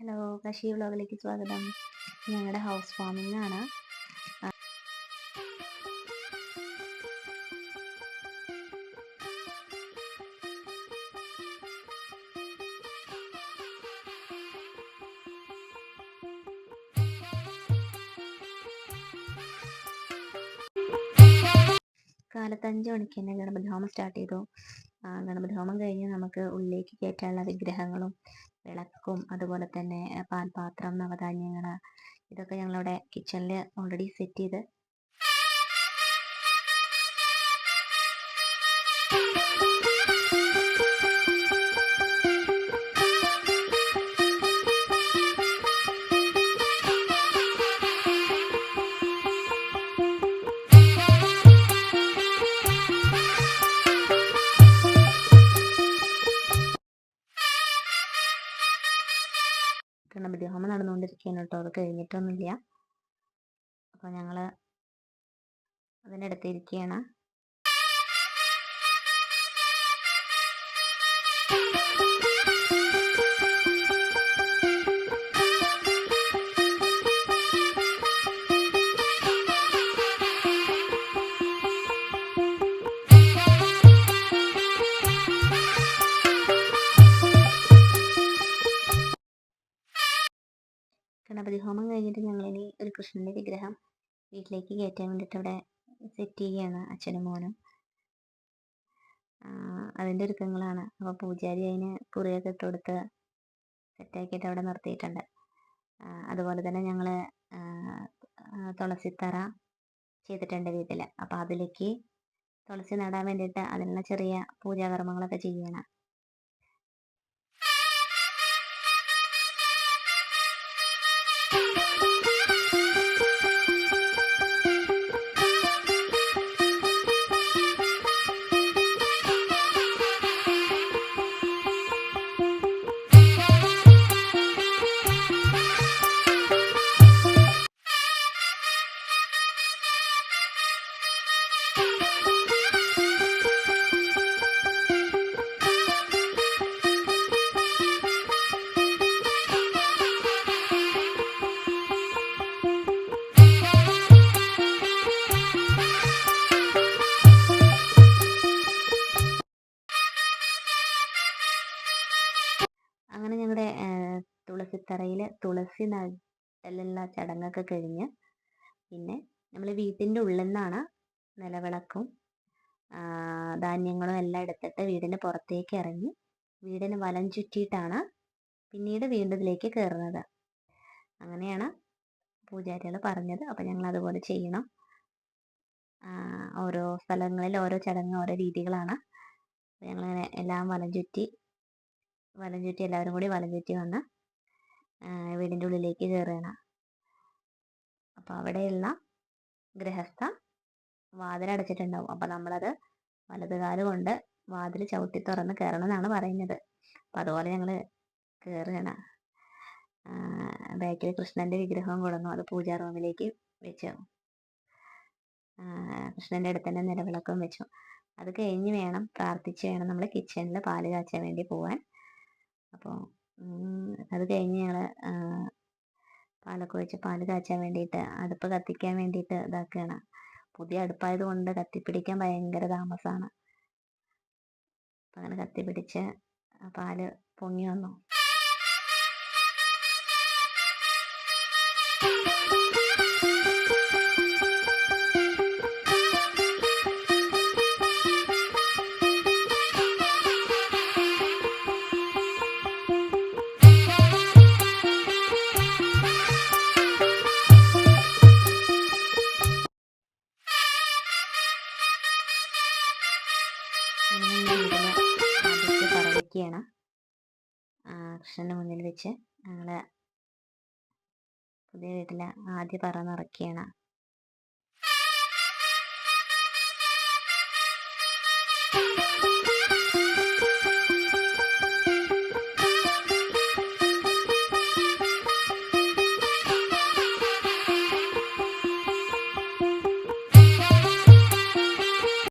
Hello, കശി വ്ലോഗിലേക്ക് സ്വാഗതം. ഞങ്ങളുടെ house warming ആണ്. കാലത്ത് 5 മണിക്ക് തന്നെ ഗണപതി ഹോമം സ്റ്റാർട്ട് ചെയ്തു. ഗണപതി ഹോമം കഴിഞ്ഞ് നമുക്ക് ഉള്ളിലേക്ക് കയറ്റാനുള്ള വിഗ്രഹങ്ങളും വിളക്കും അതുപോലെ തന്നെ പാൽപാത്രം, നവധാന്യങ്ങൾ, ഇതൊക്കെ ഞങ്ങളവിടെ കിച്ചണിൽ ഓൾറെഡി സെറ്റ് ചെയ്ത് ഗണപതി ഹോമം നടന്നുകൊണ്ടിരിക്കുകയാണ് കേട്ടോ. അത് കഴിഞ്ഞിട്ടൊന്നുമില്ല. അപ്പോൾ ഞങ്ങൾ അതിനടുത്തിരിക്കുകയാണ്. ഗണപതി ഹോമം കഴിഞ്ഞിട്ട് ഞങ്ങളിനി ഒരു കൃഷ്ണൻ്റെ വിഗ്രഹം വീട്ടിലേക്ക് കയറ്റാൻ വേണ്ടിയിട്ട് അവിടെ സെറ്റ് ചെയ്യുകയാണ്, അച്ഛനും മോനും. അതിൻ്റെ ഒരുക്കങ്ങളാണ്. അപ്പോൾ പൂജാരി അതിന് കുറിയൊക്കെ ഇട്ട് കൊടുത്ത് സെറ്റാക്കിയിട്ട് അവിടെ നിർത്തിയിട്ടുണ്ട്. അതുപോലെ തന്നെ ഞങ്ങൾ തുളസിത്തറ ചെയ്തിട്ടുണ്ട് വീട്ടിൽ. അപ്പോൾ അതിലേക്ക് തുളസി നടാൻ വേണ്ടിയിട്ട് അതിനുള്ള ചെറിയ പൂജാകർമ്മങ്ങളൊക്കെ ചെയ്യണം. അങ്ങനെ ഞങ്ങളുടെ തുളസിത്തറയിൽ തുളസി നടലുള്ള ചടങ്ങൊക്കെ കഴിഞ്ഞ് പിന്നെ നമ്മൾ വീട്ടിൻ്റെ ഉള്ളിൽ നിന്നാണ് നിലവിളക്കും ധാന്യങ്ങളും എല്ലാം എടുത്തിട്ട് വീടിന് പുറത്തേക്ക് ഇറങ്ങി വീടിന് വലം ചുറ്റിയിട്ടാണ് പിന്നീട് വീണ്ടും ഇതിലേക്ക് കയറുന്നത്. അങ്ങനെയാണ് പൂജാരികൾ പറഞ്ഞത്. അപ്പോൾ ഞങ്ങൾ അതുപോലെ ചെയ്യണം. ഓരോ സ്ഥലങ്ങളിൽ ഓരോ ചടങ്ങ് ഓരോ രീതികളാണ്. ഞങ്ങളിങ്ങനെ എല്ലാം വലം ചുറ്റി എല്ലാവരും കൂടി വലം ചുറ്റി വന്ന് വീടിൻ്റെ ഉള്ളിലേക്ക് കയറുകയാണ്. അപ്പോൾ അവിടെയുള്ള ഗൃഹസ്ഥ വാതിലടച്ചിട്ടുണ്ടാവും. അപ്പോൾ നമ്മളത് വലതുകാല് കൊണ്ട് വാതിൽ ചവിട്ടി തുറന്ന് കയറണം എന്നാണ് പറയുന്നത്. അപ്പോൾ അതുപോലെ ഞങ്ങൾ കയറുകയാണ്. ബാക്കിൽ കൃഷ്ണൻ്റെ വിഗ്രഹം കൊണ്ടുവന്നു. അത് പൂജാ റൂമിലേക്ക് വെച്ചു. കൃഷ്ണൻ്റെ അടുത്ത് തന്നെ നിലവിളക്കം വെച്ചു. അത് കഴിഞ്ഞ് വേണം പ്രാർത്ഥിച്ച് വേണം നമ്മൾ കിച്ചണിൽ പാല് കാച്ചാൻ വേണ്ടി പോകാൻ. അപ്പോൾ അത് കഴിഞ്ഞ് ഞങ്ങൾ പാലൊക്കെ വെച്ച് പാല് കാച്ചാൻ വേണ്ടിയിട്ട് അടുപ്പ് കത്തിക്കാൻ വേണ്ടിയിട്ട് ഇതാക്കുകയാണ്. പുതിയ അടുപ്പായത് കൊണ്ട് കത്തിപ്പിടിക്കാൻ ഭയങ്കര താമസമാണ്. അപ്പം അങ്ങനെ കത്തിപ്പിടിച്ച് പാല് പൊങ്ങി വന്നു. പറവയ്ക്കാണ് കൃഷ്ണൻ്റെ മുന്നിൽ വെച്ച് ഞങ്ങൾ പുതിയ വീട്ടിൽ ആദ്യ പറ നിറയ്ക്കുകയാണ്.